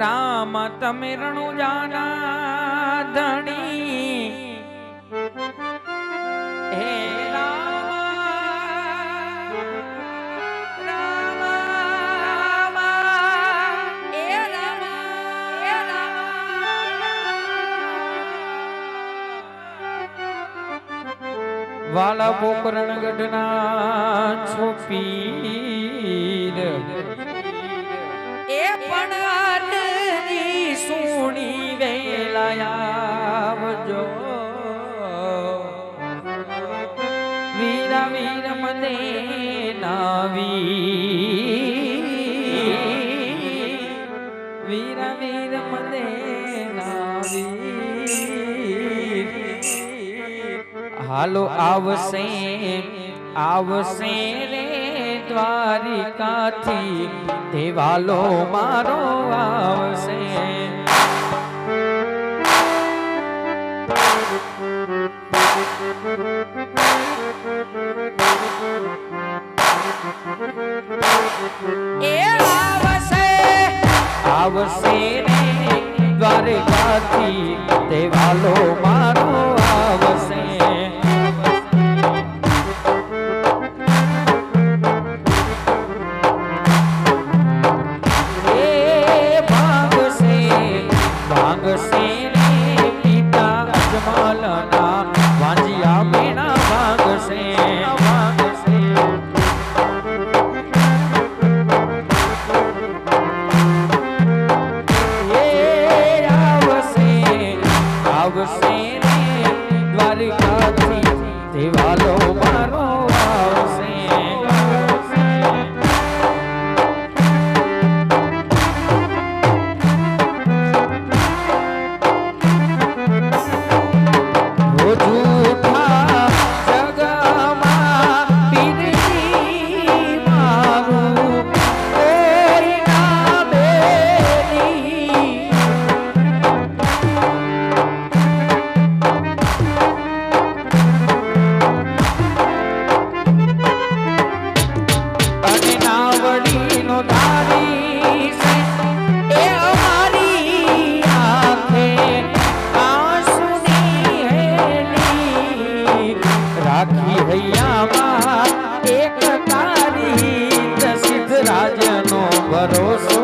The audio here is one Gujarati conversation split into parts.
રામ તમે રણુજાના ધણી હે રામ રામ એ રામ એ રામ વાલા પોકરણ ગઢના છોપીર એ પણ સુણી વેલાયાવજો વીરા વીર મને નાવી વીરા વીર મને નાવી હાલો આવશે આવશે રે દ્વારિકાથી દેવાલો મારો આવશે એ આવશે આવશે રે દ્વારિકાથી દેવાલો મારો આવશે દેવાલો મારો આવશે જૂઠા જગમાં પીરી મારું કોઈ ના બેરી ભરોસો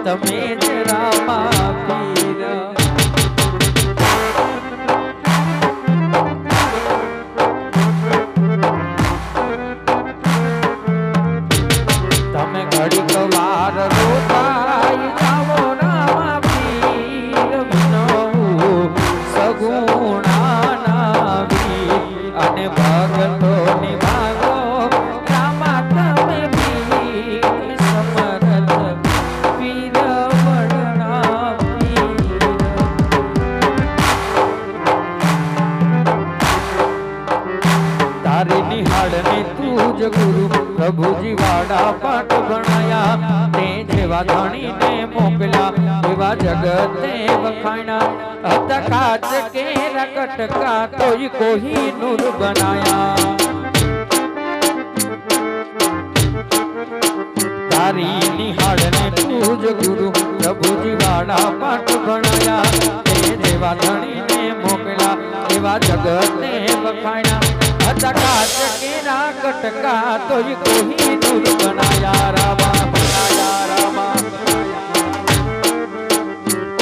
તમે જ રામા પીર તમે ઘડીક વાર રોકાઈ જાઓ રામા પીર વિનવું સગુણા નાવી અને ભગતોની ભાગો રામા તમે ગુરુ પ્રભુજી વાડા પાઠ ભણાયા તે જેવા ધણીને મોકલ્યા એવા જગતે વખાણ્યા હતા કાચ કે રકટકા કોઈ કોઈ નૂર બનાયા તારી નિહાળને તુજ ગુરુ પ્રભુજી વાડા પાઠ ભણાયા તે જેવા ધણીને મોકલ્યા એવા જગતે વખાણ્યા काच केरा कटका तो कोई नूर बनाया रामा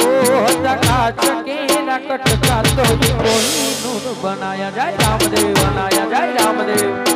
ओ काच केरा कटका तो कोई नूर बनाया जय रामदेव बनाया जय रामदेव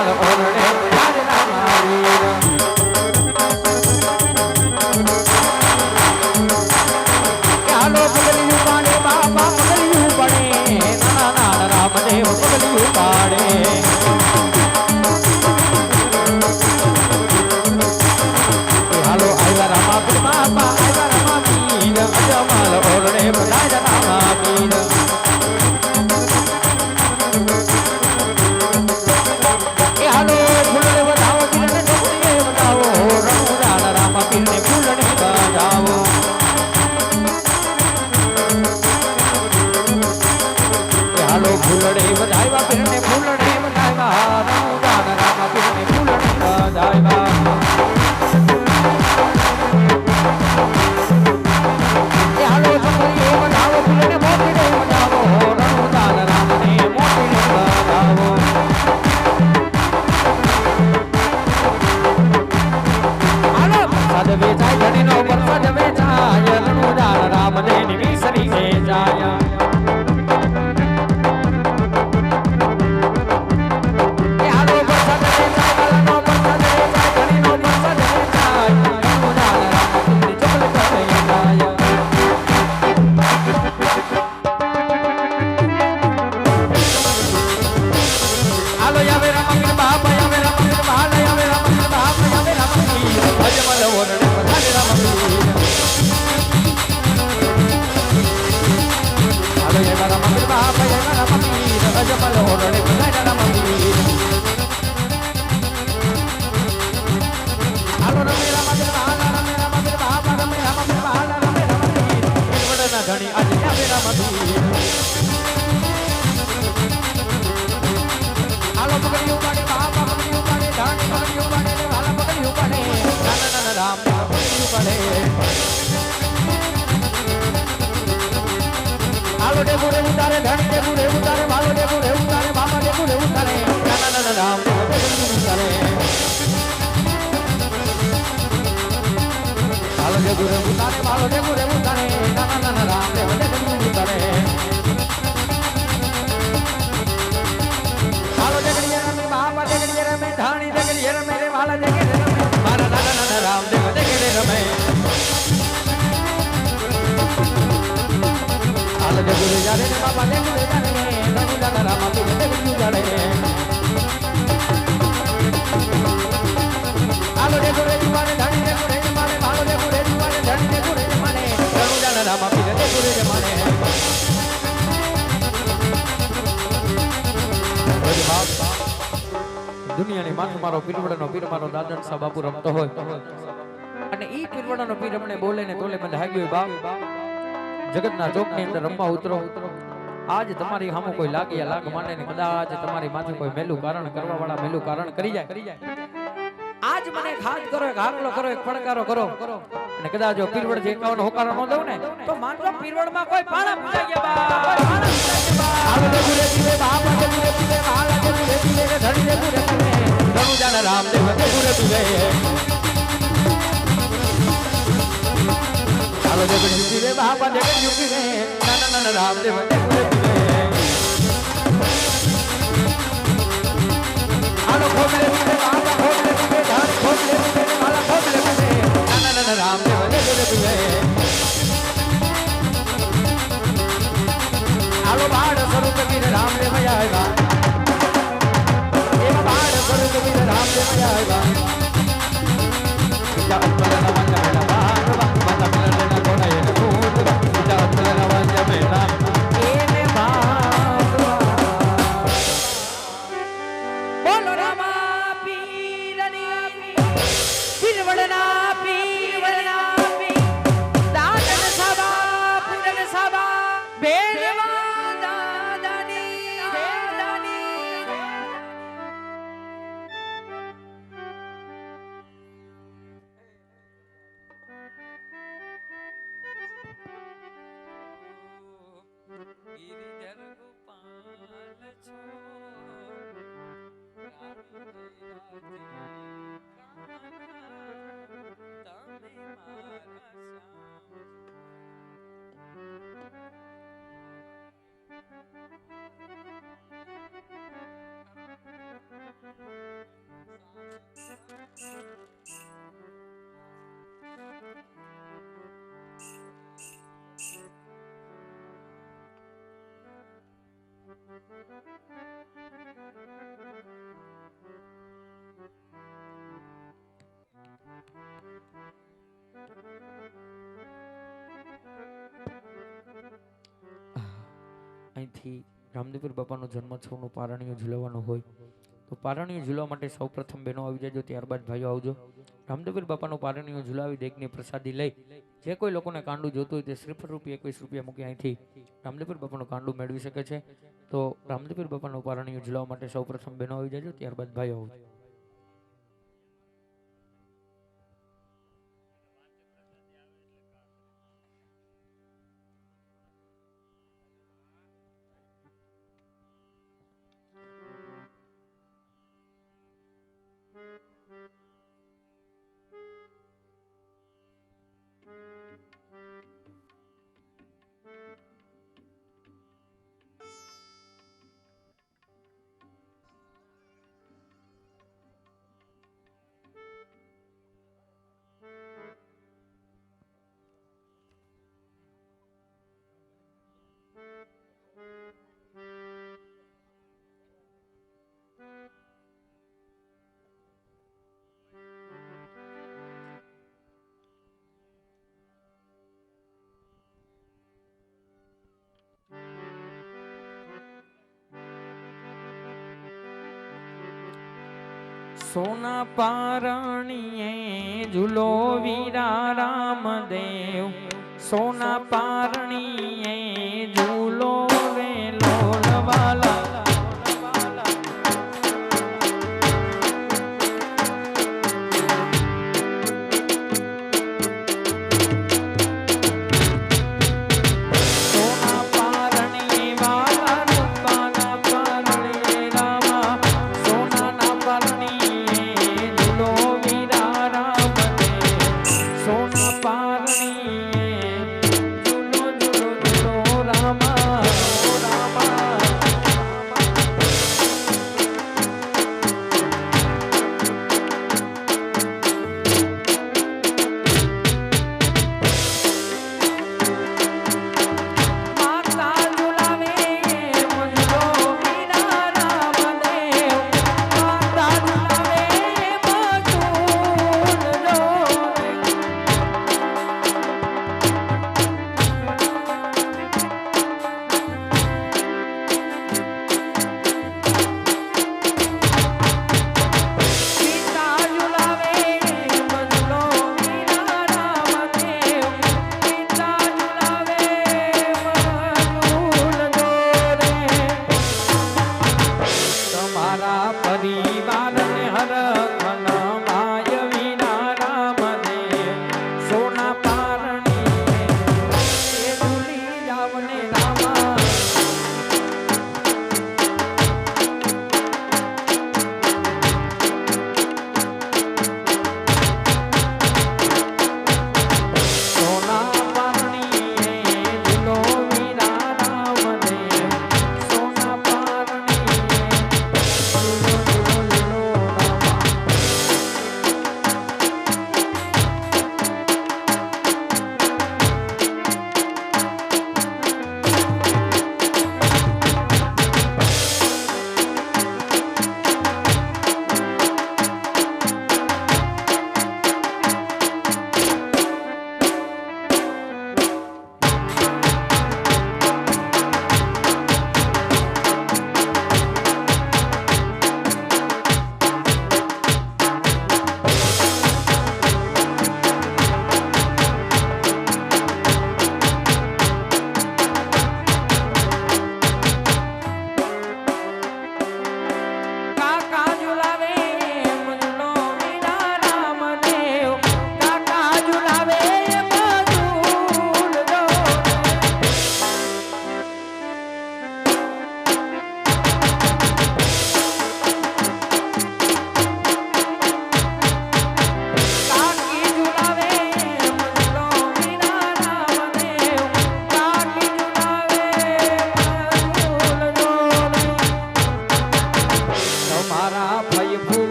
માલ ઓરડે બધાય રામા વીર હાલો પગલિયું પાડે બાબા પગલિયું પડે નાના રામદેવ પગલિયું પાડે હાલો આવ્યા રામા પીર બાબા આવ્યા રામા પીર અજમાલ ઓરડે બધાય રામા પીર હાલો ફૂલને વધાવો પીરને ઢોકળીએ વધાવો રણુજાન રામા પીરને ફૂલને વધાવો હાલો ફૂલડે વધાવ્યા પીરને ફૂલડે વધાવ્યા રણુજાન રામા પીરને ફૂલડે વધાવ્યા હાલો છોકરીએ વધાવો પીરને મોતીડે વધાવો રણુજાન રામને મોતીડે વધાવો પ્રસાદ વેચાય ધણીનો પ્રસાદ વેચાય રણુજાન રામદેવની વિસરી વેચાય હાલો પ્રસાદ વેચાય વાલાનો પ્રસાદ વેચાય ધણીનો પ્રસાદ વેચાય રણુજાન રામદેવની ચોકલ વેચાય હાલો યાવે રામપીર બાપા યાવે રામપીર બાલા યાવે રામપીર બાપા યાવે રામપીર અજમલ ઓરડે બધાય રામપીર હાલો યાવે રામપીર બાપા યાવે રામપીર અજમલ ઓરડે બધાય રામપીર હાલો રમે રામપીર બાલા રમે રામપીર બાપા રમે રામપીર બાલા રમે રામપીર વડના ધણી આજે યાવે રામપીર હાલો પગડિયું પાડે બાપા પગડિયું પાડે ધાણી પગડિયું પાડે હાલો પગડિયું પાડે નાના રામ પગડિયું પાડે હાલો ડેબુરે ઉતારે ધણી ડેબુરે ઉતારે હાલો ડેબુરે ઉતારે બાપા ડેબુરે ઉતારે નાના રામ પગડિયું ઉતારે હાલો ડેબુરે ઉતારે હાલો ડેબુરે ઉતારે નાના રામ પગડિયું ઉતારે હાલો જગડીએ રમે બાપા જગડીએ રમે ધાણી જગડીએ રમે રે વાલા જગડીએ રમે મારા નાના રામદેવ જગડીએ રમે હાલો જગુરે જાડે રે બાપા જગુરે જાડે રે રઘુનાથ રામા તું જગડીએ જાડે હાલો જગુરે જુવાને ધાણી જગુરે જમાને હાલો જગુરે જુવાને ધાણી જગુરે જમાને રઘુનાથ રામા તું જગુરે જમાને દુનિયાની માથું મારો પીરવડાનો પીર મારો દાદન સા બાપુ રમતો હોય અને ઈ પીરવડાનો પીર અમને બોલે ને તોલે મને હાગ્યો બાપ જગતના ચોકની અંદર રમવા ઉતરો આજ તમારી સામે કોઈ લાગ્યા લાગ માને ને કદાચ તમારી માથે કોઈ મેલું કારણ કરવા વાળા મેલું કારણ કરી જાય આજ મને ખાજ કરો એક હાકલો કરો એક પડકારો કરો અને કદાચ જો પીરવડ જે 51 હોકારો નો દઉં ને તો માનજો પીરવડમાં કોઈ પાણા પૂજાઈ ગયા બા કોઈ પાણા પૂજાઈ ગયા બા આવે ગુરે પીવે બાપા કે ગુરે પીવે માલા કે ગુરે પીવે કે ધણી કે ગુરે પીવે રણુજાન રામદેવ કે ગુરે પીવે હાલો જે ગુરે પીવે બાપા જે ગુરે પીવે નાના રામદેવ કે ગુરે પીવે હાલો ખોબલે પીવે બાપા ખોબલે પીવે ધાર ખોબલે પીવે માલા ખોબલે પીવે નાના રામદેવ કે ગુરે પીવે હાલો બાળ સ્વરૂપ વીર રામદેવ આવ્યા એવા બાળ સ્વરૂપ વીર રામદેવ આવ્યા બીજા ઉત્પલ નવંજ મેળા બારવા માતા પિલરના કોડાએ ભૂત બીજા ઉત્પલ નવંજ મેળા એને બારવા બોલો રામા પીરની પીરવડના પીરવડના પીર દાદન સભા પૂજન સભા બેરવા गिरिधर गोपाल छो राम અહીંથી રામદેવપીર બાપાનો જન્મોત્સવનું પારણીયું ઝૂલવાનું હોય તો પારણીયું ઝૂલવા માટે સૌપ્રથમ બહેનો આવી જાજો, ત્યારબાદ ભાઈઓ આવજો. રામદેવપીર બાપાનું પારણીયું ઝૂલાવી દેગની પ્રસાદી લઈ જે કોઈ લોકોને કાંડું જોતું હોય તે શ્રીફળ રૂપિયા 21 રૂપિયા મૂકી અહીંથી રામદેવપીર બાપાનું કાંડું મેળવી શકે છે. તો રામદેવપીર બાપાનું પારણીયું ઝૂલવા માટે સૌપ્રથમ બહેનો આવી જાજો, ત્યારબાદ ભાઈઓ આવજો. સોના પારણીએ ઝૂલો વીરા રામદેવ, સોના પારણીએ ઝૂલો રે લોલવાલા.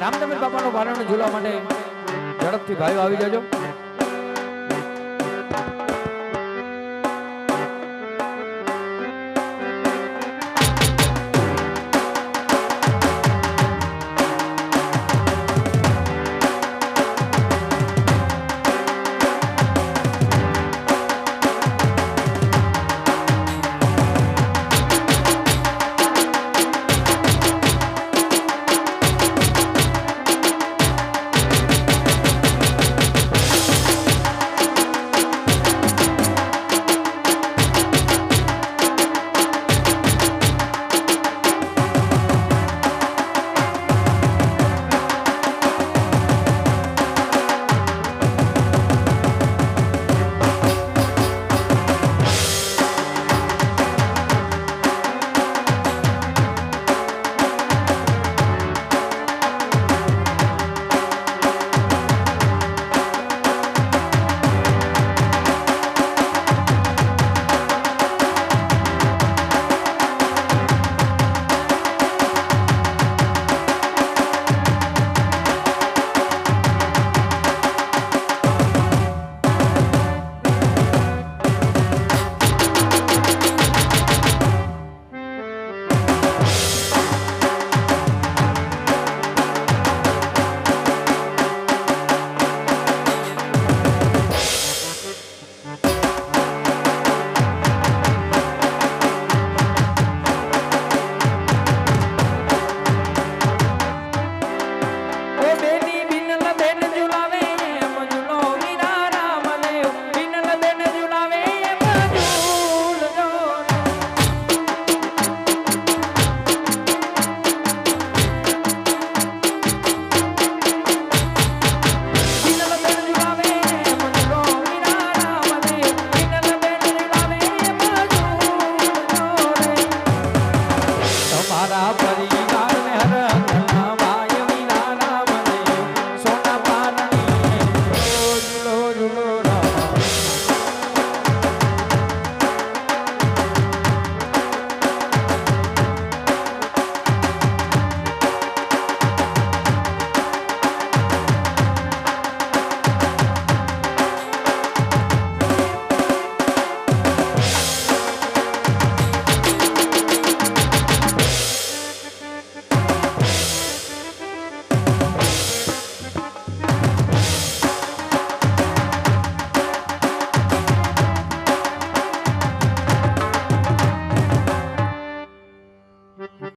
રામદેવપીર બાપાનું પારણું ઝૂલવા માટે ઝડપથી ભાઈઓ આવી જાજો.